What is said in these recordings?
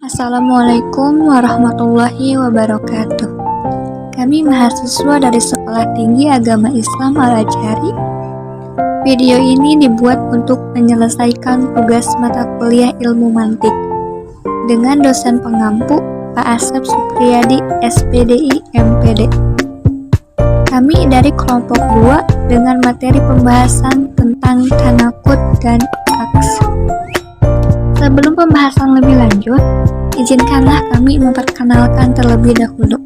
Assalamualaikum warahmatullahi wabarakatuh. Kami mahasiswa dari Sekolah Tinggi Agama Islam Al-Azhari. Video ini dibuat untuk menyelesaikan tugas mata kuliah ilmu mantik dengan dosen pengampu Pak Asep Supriyadi, SPDI MPD. Kami dari kelompok 2 dengan materi pembahasan tentang tanakut dan aks. Sebelum pembahasan lebih lanjut, izinkanlah kami memperkenalkan terlebih dahulu.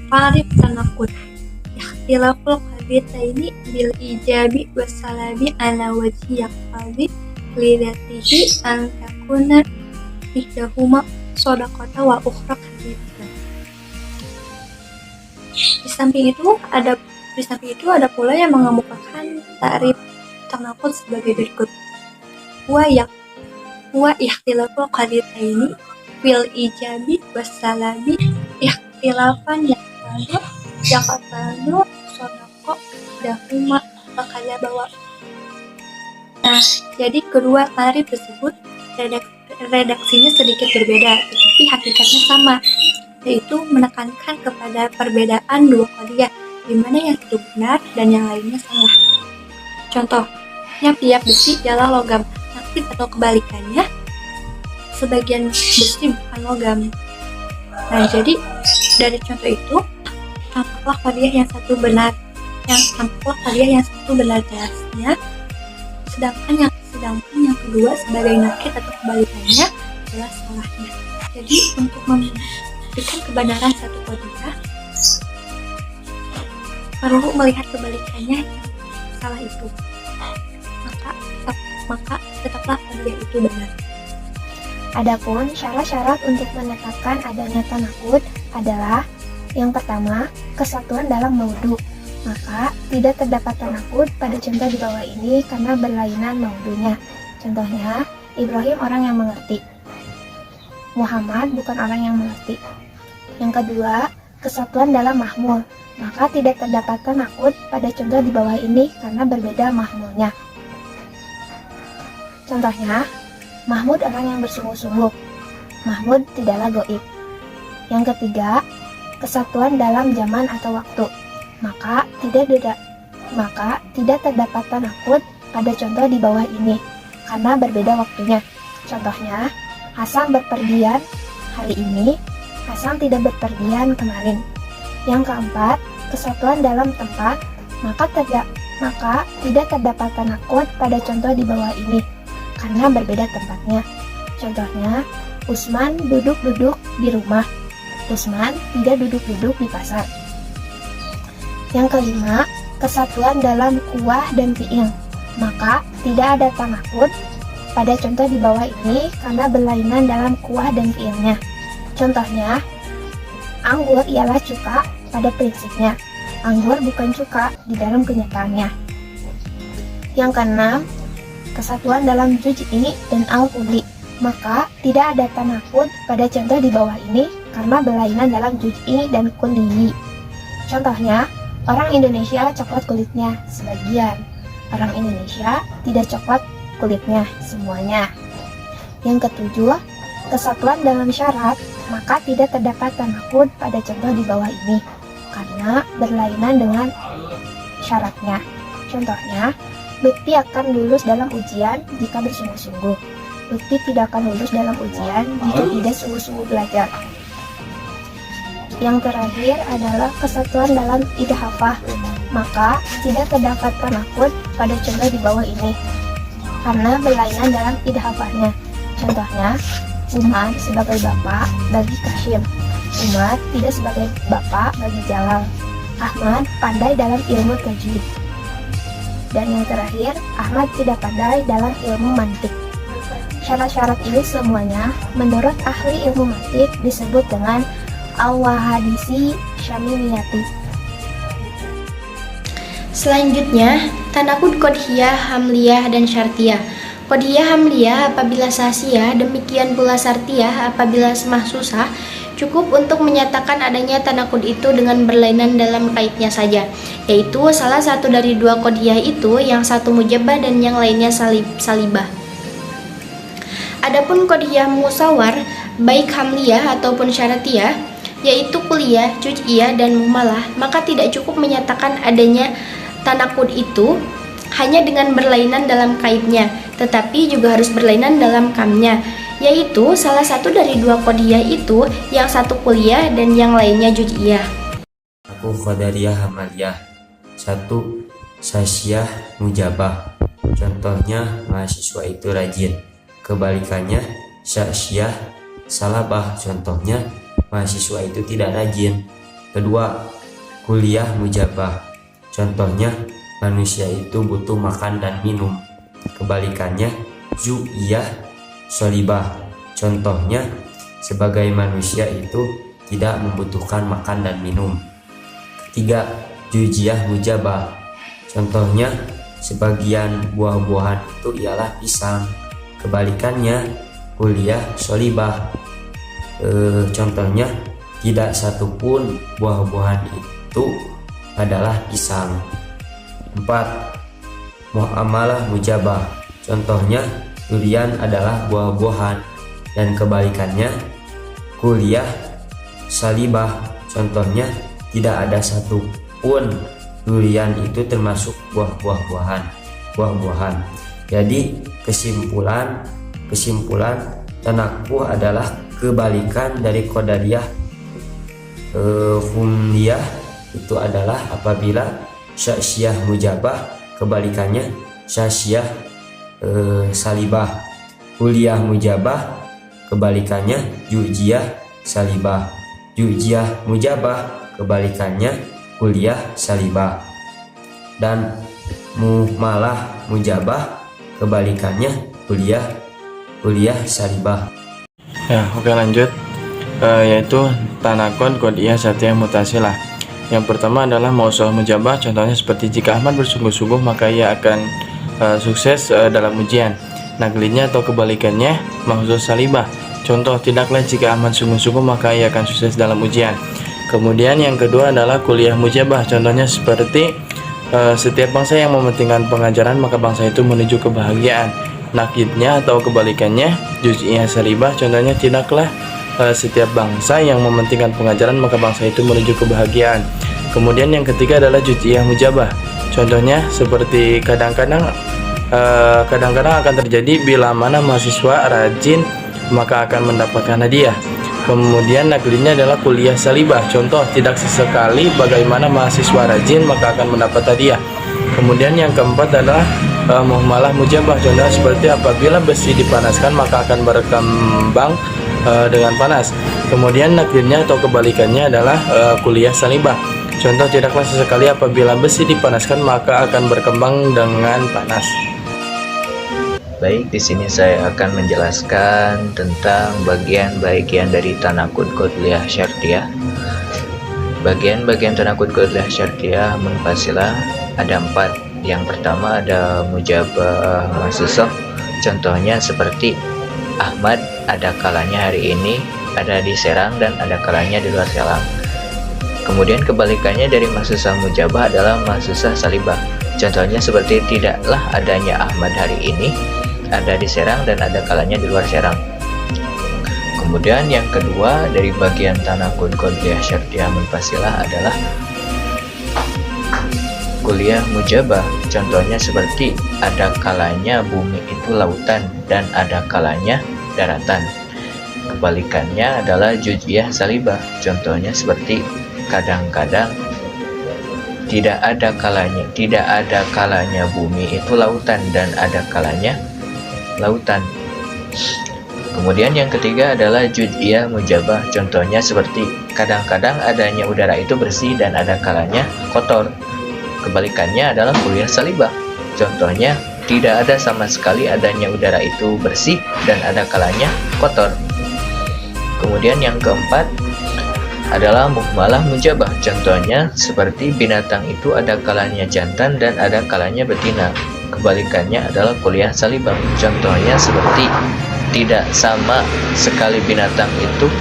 Ta'rif tanakut. Ikhtilaful haditsaini bil ijabi wassalabi ala wajhi yaqtadi lidatihi an takuna ihdahuma shadaqata wa ukhra kadhibatan. Di samping itu ada pula yang mengemukakan ta'rif tanakut sebagai berikut. Wa ikhtilaful haditsaini bil ijabi wassalabi ikhtilafan yang katalu sodako dahuma bakal bawa. Nah, jadi kedua tarif tersebut redaksinya sedikit berbeda, tetapi hakikatnya sama, yaitu menekankan kepada perbedaan dua qadiyah, di mana yang satu benar dan yang lainnya salah. Contohnya, tiap besi ialah logam aktif atau kebalikannya, sebagian besi bukan logam. Nah, jadi dari contoh itu, tampaklah qadiyah yang satu benar jelasnya, sedangkan yang kedua sebagai nakit atau kebalikannya adalah salahnya. Jadi untuk membuktikan kebenaran satu qadiyah, perlu melihat kebalikannya yang salah itu. Maka tetaplah qadiyah itu benar. Adapun syarat-syarat untuk menetapkan adanya tanakut adalah: yang pertama, kesatuan dalam maudhu. Maka tidak terdapat tanakut pada contoh di bawah ini karena berlainan maudhunya. Contohnya, Ibrahim orang yang mengerti, Muhammad bukan orang yang mengerti. Yang kedua, kesatuan dalam mahmul. Maka tidak terdapat tanakut pada contoh di bawah ini karena berbeda mahmulnya. Contohnya, Mahmud orang yang bersungguh-sungguh, Mahmud tidaklah goib. Yang ketiga, kesatuan dalam zaman atau waktu. Maka tidak terdapat tanakut pada contoh di bawah ini karena berbeda waktunya. Contohnya, Hasan berpergian hari ini, Hasan tidak berpergian kemarin. Yang keempat, kesatuan dalam tempat. Maka tidak terdapat tanakut pada contoh di bawah ini karena berbeda tempatnya. Contohnya, Usman duduk-duduk di rumah, Usman tidak duduk-duduk di pasar. Yang kelima, kesatuan dalam kuah dan fi'il. Maka tidak ada tanakut pada contoh di bawah ini karena berlainan dalam kuah dan fi'ilnya. Contohnya, anggur ialah cuka pada prinsipnya, anggur bukan cuka di dalam kenyataannya. Yang keenam, kesatuan dalam juz'i dan al-kulli. Maka tidak ada tanakut pada contoh di bawah ini karena berlainan dalam juz'i dan kulli. Contohnya, orang Indonesia coklat kulitnya sebagian, orang Indonesia tidak coklat kulitnya semuanya. Yang ketujuh, kesatuan dalam syarat. Maka tidak terdapat tanakut pada contoh di bawah ini karena berlainan dengan syaratnya. Contohnya, Lutfi akan lulus dalam ujian jika bersungguh-sungguh. Lutfi tidak akan lulus dalam ujian jika tidak sungguh-sungguh belajar. Yang terakhir adalah kesatuan dalam idhafah. Maka tidak terdapat tanakut pada contoh di bawah ini karena berlainan dalam idhafahnya. Contohnya, Umar sebagai bapak bagi Kasyim. Umar tidak sebagai bapak bagi Jalal. Ahmad pandai dalam ilmu tajwid. Dan yang terakhir, Ahmad tidak pandai dalam ilmu mantik. Syarat-syarat ini semuanya menurut ahli ilmu mantik disebut dengan al-wahadisi syamiliyati. Selanjutnya, tanakut kodhiyah, hamliyah, dan syartiyah. Kodhiyah hamliyah apabila sasiyah, demikian pula syartiyah apabila mahsusah, cukup untuk menyatakan adanya tanakut itu dengan berlainan dalam kaitnya saja, yaitu salah satu dari dua kodhiyah itu, yang satu mujabah dan yang lainnya salibah. Adapun kodhiyah musawar, baik hamliyah ataupun syartiyah, yaitu kuliah, juz'iyah, dan muhmalah, maka tidak cukup menyatakan adanya tanakut itu hanya dengan berlainan dalam kaitnya, tetapi juga harus berlainan dalam kamnya, yaitu salah satu dari dua kodhiyah itu, yang satu kuliah dan yang lainnya juz'iyah. Aku qadariyah hamaliyah. 1. Sasiyah mujabah. Contohnya mahasiswa itu rajin. Kebalikannya sasiyah salabah. Contohnya mahasiswa itu tidak rajin. Kedua, kuliah mujabah. Contohnya manusia itu butuh makan dan minum. Kebalikannya zu'iyah solibah. Contohnya sebagai manusia itu tidak membutuhkan makan dan minum. Ketiga, juz'iyah mujabah. Contohnya sebagian buah-buahan itu ialah pisang. Kebalikannya kuliah solibah. Contohnya tidak satupun buah-buahan itu adalah pisang. 4. Muamalah mujabah. Contohnya durian adalah buah-buahan, dan kebalikannya kuliah salibah. Contohnya tidak ada satupun durian itu termasuk buah-buahan. Jadi kesimpulan tanakuh adalah kebalikan dari qadariyah humliyah. Itu adalah apabila sasiyah mujabah, kebalikannya sasiyah salibah. Kuliah mujabah, kebalikannya juz'iyah salibah. Juz'iyah mujabah, kebalikannya kuliah salibah. Dan muhmalah mujabah, kebalikannya kuliah salibah. Ya, oke, lanjut. Yaitu tanakut kodhiyah syartiyah mutasilah. Yang pertama adalah mausulah mujabah. Contohnya seperti jika Ahmad bersungguh-sungguh maka ia akan sukses dalam ujian. Naglidnya atau kebalikannya mausulah salibah. Contoh, tidaklah jika Ahmad sungguh-sungguh maka ia akan sukses dalam ujian. Kemudian yang kedua adalah kuliah mujabah. Contohnya seperti setiap bangsa yang mementingkan pengajaran maka bangsa itu menuju kebahagiaan. Naglidnya atau kebalikannya juz'iyah salibah. Contohnya tidaklah setiap bangsa yang mementingkan pengajaran maka bangsa itu menuju kebahagiaan. Kemudian yang ketiga adalah juz'iyah mujabah. Contohnya seperti kadang-kadang akan terjadi bila mana mahasiswa rajin maka akan mendapatkan hadiah. Kemudian naglidnya adalah kuliah salibah. Contoh, tidak sesekali bagaimana mahasiswa rajin maka akan mendapat hadiah. Kemudian yang keempat adalah muhmalah mujabah. Contohnya seperti apabila besi dipanaskan maka akan berkembang dengan panas. Kemudian naglidnya atau kebalikannya adalah kuliah salibah. Contoh, tidaklah sesekali apabila besi dipanaskan maka akan berkembang dengan panas. Baik, di sini saya akan menjelaskan tentang bagian-bagian dari tanakut kodhiyah syartiyah. Bagian-bagian tanakut kodhiyah syartiyah munfasilah ada 4. Yang pertama ada mujabah mahsusah. Contohnya seperti Ahmad ada kalanya hari ini ada di Serang dan ada kalanya di luar Serang. Kemudian kebalikannya dari mahsusah mujabah adalah mahsusah salibah. Contohnya seperti tidaklah adanya Ahmad hari ini ada di Serang dan ada kalanya di luar Serang. Kemudian yang kedua dari bagian tanakut kodhiyah syartiyah munfasilah adalah kuliah mujabah, contohnya seperti ada kalanya bumi itu lautan dan ada kalanya daratan. Kebalikannya adalah juz'iyah salibah, contohnya seperti kadang-kadang tidak ada kalanya bumi itu lautan dan ada kalanya lautan. Kemudian yang ketiga adalah juz'iyah mujabah, contohnya seperti kadang-kadang adanya udara itu bersih dan ada kalanya kotor. Kebalikannya adalah kuliah salibah, contohnya tidak ada sama sekali adanya udara itu bersih dan ada kalanya kotor. Kemudian yang keempat adalah muhmalah mujabah, contohnya seperti binatang itu ada kalanya jantan dan ada kalanya betina. Kebalikannya adalah kuliah salibah, contohnya seperti tidak sama sekali binatang itu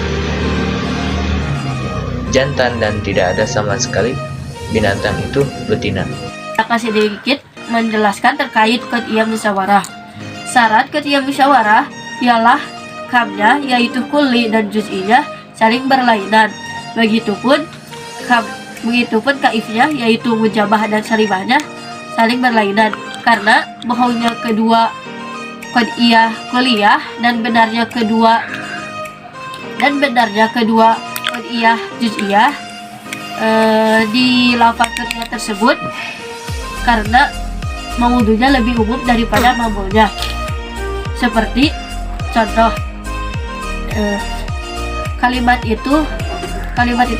jantan dan tidak ada sama sekali binatang itu betina. Kita kasih sedikit menjelaskan terkait qad'iyah musyawarah. Syarat qad'iyah musyawarah ialah kamnya, yaitu kulli dan juz'inya saling berlainan. Begitupun kaifnya, yaitu mujabah dan salibahnya saling berlainan. Karena bohongnya kedua qad'iyah kuliah dan benarnya kedua qad'iyah juz'iyah di lafaz qad'iyah tersebut, karena maudunya lebih umum daripada mamulnya. Seperti contoh, kalimat itu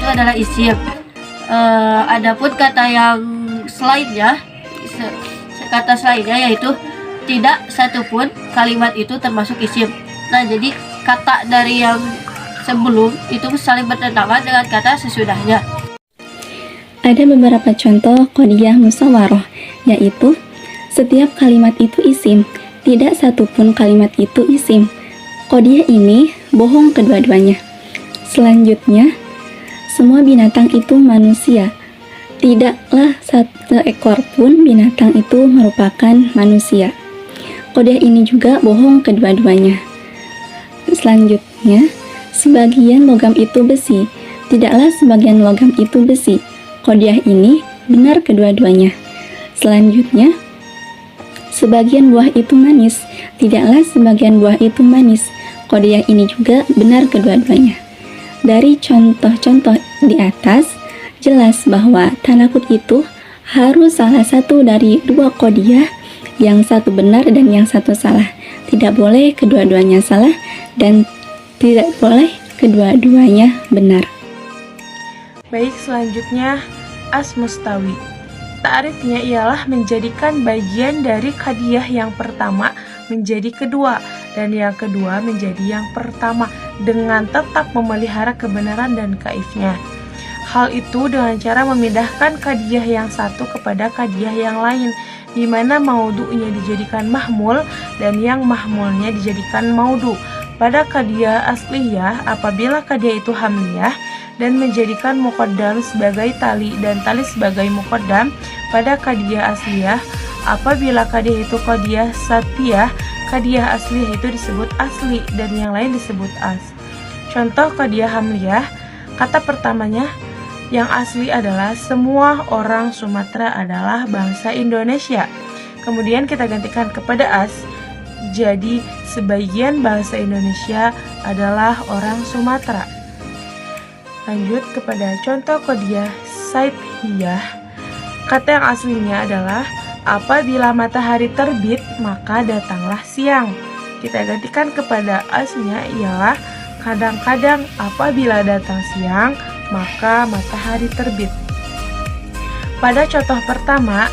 adalah isim. Adapun kata yang selainnya, kata selainnya yaitu tidak satupun kalimat itu termasuk isim. Nah, jadi kata dari yang sebelum itu saling bertentangan dengan kata sesudahnya. Ada beberapa contoh qad'iyah musyawarah, yaitu setiap kalimat itu isim, tidak satupun kalimat itu isim. Qad'iyah ini bohong kedua-duanya. Selanjutnya, semua binatang itu manusia. Tidaklah satu ekor pun binatang itu merupakan manusia. Qad'iyah ini juga bohong kedua-duanya. Selanjutnya, sebagian logam itu besi. Tidaklah sebagian logam itu besi. Qad'iyah ini benar kedua-duanya. Selanjutnya, sebagian buah itu manis. Tidaklah sebagian buah itu manis. Qad'iyah ini juga benar kedua-duanya. Dari contoh-contoh di atas, jelas bahwa tanakut itu harus salah satu dari dua qad'iyah, yang satu benar dan yang satu salah. Tidak boleh kedua-duanya salah dan tidak boleh kedua-duanya benar. Baik, selanjutnya as mustawi. Ta'rifnya ialah menjadikan bagian dari qad'iyah yang pertama menjadi kedua dan yang kedua menjadi yang pertama dengan tetap memelihara kebenaran dan kaifnya. Hal itu dengan cara memindahkan qad'iyah yang satu kepada qad'iyah yang lain, di mana maudu'nya dijadikan mahmul dan yang mahmulnya dijadikan maudu'. Pada qad'iyah asliyah, apabila qad'iyah itu hamliyah dan menjadikan muqaddam sebagai tali dan tali sebagai muqaddam. Pada qad'iyah asliyah, apabila qad'iyah itu qad'iyah satiyah, qad'iyah asliyah itu disebut asli dan yang lain disebut as. Contoh qad'iyah hamliyah, kata pertamanya yang asli adalah semua orang Sumatera adalah bangsa Indonesia. Kemudian kita gantikan kepada as, jadi sebagian bangsa Indonesia adalah orang Sumatera. Lanjut kepada contoh qad'iyah saithiyah. Kata yang aslinya adalah apabila matahari terbit maka datanglah siang. Kita gantikan kepada asnya ialah kadang-kadang apabila datang siang maka matahari terbit. Pada contoh pertama,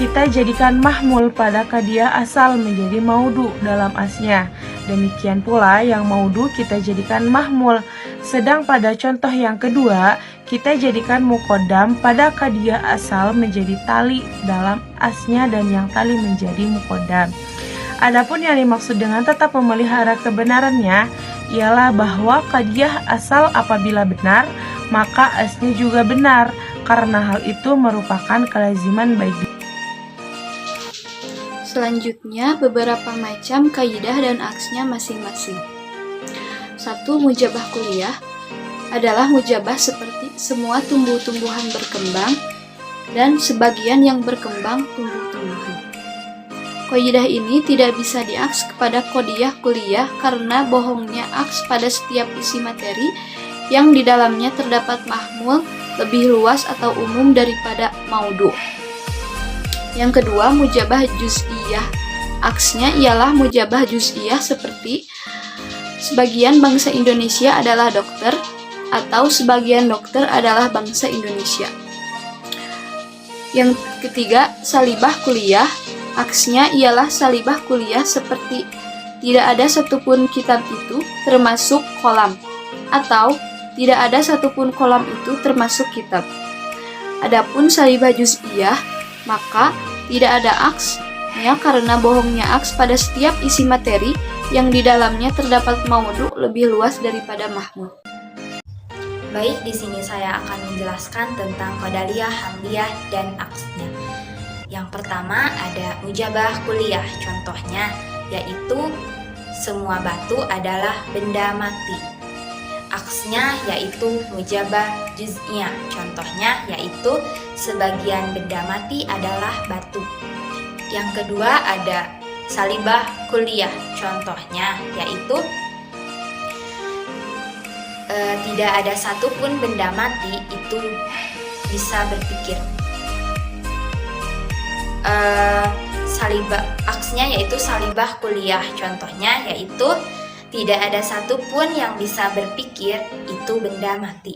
kita jadikan mahmul pada qad'iyah asal menjadi maudu dalam asnya. Demikian pula yang maudu kita jadikan mahmul. Sedang pada contoh yang kedua, kita jadikan muqaddam pada qad'iyah asal menjadi tali dalam asnya dan yang tali menjadi muqaddam. Adapun yang dimaksud dengan tetap memelihara kebenarannya ialah bahwa qad'iyah asal apabila benar, maka asnya juga benar, karena hal itu merupakan kelaziman bagi. Selanjutnya, beberapa macam kaidah dan aksnya masing-masing. 1. Mujabah kuliah adalah mujabah seperti semua tumbuh-tumbuhan berkembang, dan sebagian yang berkembang tumbuh-tumbuhan. Qaidah ini tidak bisa diaks kepada qodiyah kuliah karena bohongnya aks pada setiap isi materi yang di dalamnya terdapat mahmul lebih luas atau umum daripada maudu. Yang kedua, mujabah juz'iyah. Aksnya ialah mujabah juz'iyah seperti sebagian bangsa Indonesia adalah dokter atau sebagian dokter adalah bangsa Indonesia. Yang ketiga, salibah kuliah. Aksnya ialah salibah kuliah seperti tidak ada satupun kitab itu termasuk kolam atau tidak ada satupun kolam itu termasuk kitab. Adapun salibah juz'iyah, maka tidak ada aksnya karena bohongnya aks pada setiap isi materi yang di dalamnya terdapat maudu lebih luas daripada mahmul. Baik, di sini saya akan menjelaskan tentang qadaliyah, hamliyah, dan aksnya. Yang pertama ada mujabah kuliah, contohnya yaitu semua batu adalah benda mati. Aksnya yaitu mujabah juz'iyah, contohnya yaitu sebagian benda mati adalah batu. Yang kedua ada salibah kuliah, contohnya yaitu tidak ada satupun benda mati itu bisa berpikir. Aksnya yaitu salibah kuliah, contohnya yaitu tidak ada satupun yang bisa berpikir itu benda mati.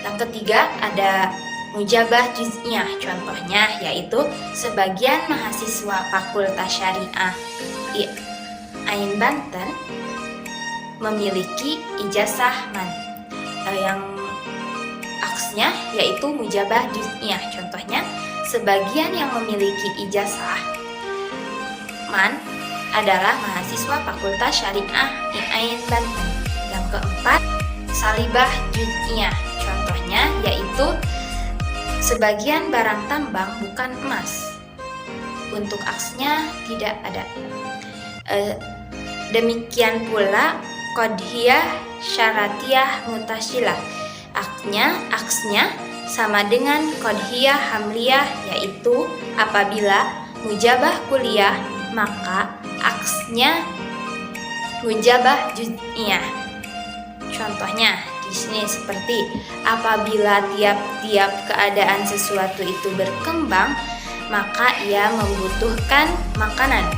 Yang ketiga ada mujabah juz'iyah, contohnya yaitu sebagian mahasiswa Fakultas Syariah Ain Banten memiliki ijazah man. Yang aksnya yaitu mujabah juz'iyah, contohnya sebagian yang memiliki ijazah man adalah mahasiswa Fakultas Syariah Ain Banten. Yang keempat, salibah juz'iyah, contohnya yaitu sebagian barang tambang bukan emas. Untuk aksnya tidak ada. Demikian pula qadhiyah, syaratiyah, mutasilah. Aksnya sama dengan qadhiyah hamliyah, yaitu apabila mujabah kuliah maka aksnya mujabah juz'iyah. Contohnya di sini seperti apabila tiap-tiap keadaan sesuatu itu berkembang maka ia membutuhkan makanan.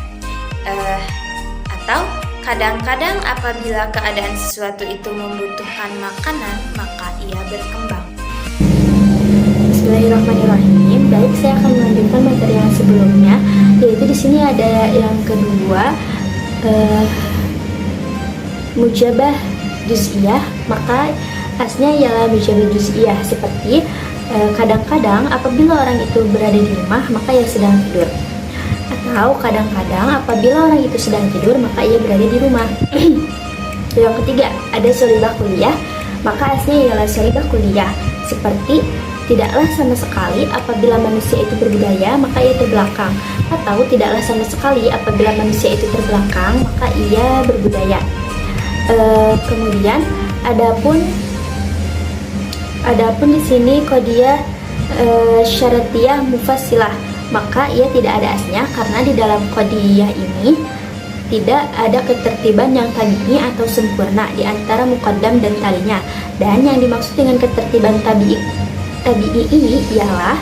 Atau kadang-kadang apabila keadaan sesuatu itu membutuhkan makanan maka ia berkembang. Bismillahirrahmanirrahim. Baik, saya akan melanjutkan materi yang sebelumnya, yaitu di sini ada yang kedua, mujabah juz'iyah, maka asnya ialah mujabah juz'iyah seperti kadang-kadang apabila orang itu berada di rumah maka ia sedang tidur, atau kadang-kadang apabila orang itu sedang tidur maka ia berada di rumah. Yang ketiga ada salibah kuliah, maka asnya ialah salibah kuliah seperti tidaklah sama sekali apabila manusia itu berbudaya maka ia terbelakang, atau tidaklah sama sekali apabila manusia itu terbelakang maka ia berbudaya. Kemudian adapun di sini qadhiyah syaratiyah mufassilah, maka ia tidak ada asnya karena di dalam qadhiyah ini tidak ada ketertiban yang tabi'i atau sempurna di antara muqaddam dan talinya. Dan yang dimaksud dengan ketertiban tabi'i ini ialah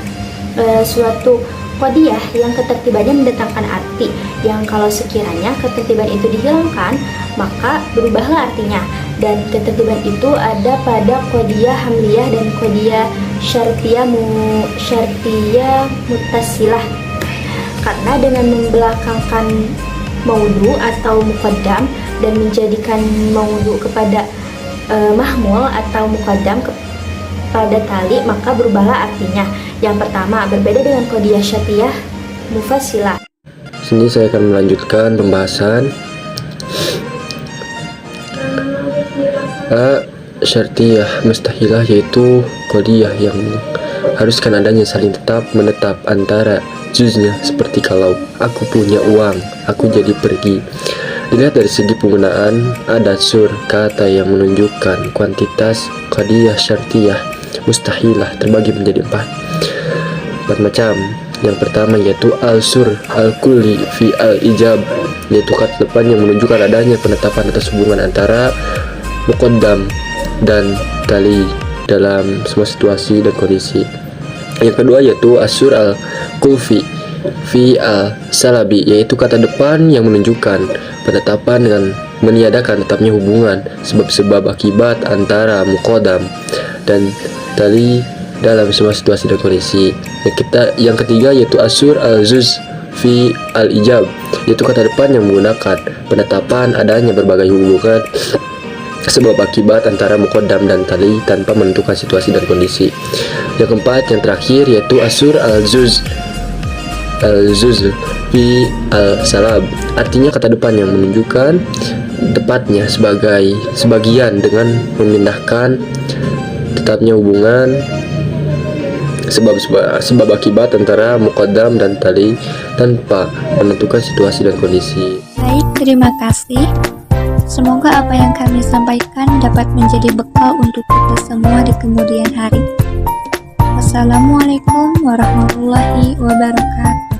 suatu qadhiyah yang ketertibannya mendatangkan arti yang kalau sekiranya ketertiban itu dihilangkan maka berubahlah artinya. Dan ketertiban itu ada pada qadhiyah hamliyah dan qadhiyah syartiyah mutasilah. Karena dengan membelakangkan maudu atau muqaddam dan menjadikan maudu kepada mahmul atau muqaddam pada tali maka berubahlah artinya. Yang pertama berbeda dengan qadhiyah syartiyah mufassilah. Sini saya akan melanjutkan pembahasan syartiyah mustahilah, yaitu qadhiyah yang haruskan adanya saling menetap antara juznya, seperti kalau aku punya uang, aku jadi pergi. Dilihat dari segi penggunaan ada sur kata yang menunjukkan kuantitas. Qadhiyah syartiyah mustahilah terbagi menjadi 4. 4 macam. Yang pertama yaitu al-sur al-kulli fi al-ijab, yaitu kata depan yang menunjukkan adanya penetapan atas hubungan antara muqaddam dan tali dalam semua situasi dan kondisi. Yang kedua yaitu asur al-kulfi fi al-salabi, yaitu kata depan yang menunjukkan penetapan dengan meniadakan tetapnya hubungan sebab-sebab akibat antara muqaddam dan tali dalam semua situasi dan kondisi. Yang ketiga yaitu asur al-juz fi al-ijab, yaitu kata depan yang menggunakan penetapan adanya berbagai hubungan sebab akibat antara muqaddam dan tali tanpa menentukan situasi dan kondisi. Yang keempat, yang terakhir yaitu asur al-juz fi al-salab, artinya kata depan yang menunjukkan tepatnya sebagai sebagian dengan memindahkan tetapnya hubungan sebab akibat antara muqaddam dan tali tanpa menentukan situasi dan kondisi. Baik, terima kasih. Semoga apa yang kami sampaikan dapat menjadi bekal untuk kita semua di kemudian hari. Wassalamualaikum warahmatullahi wabarakatuh.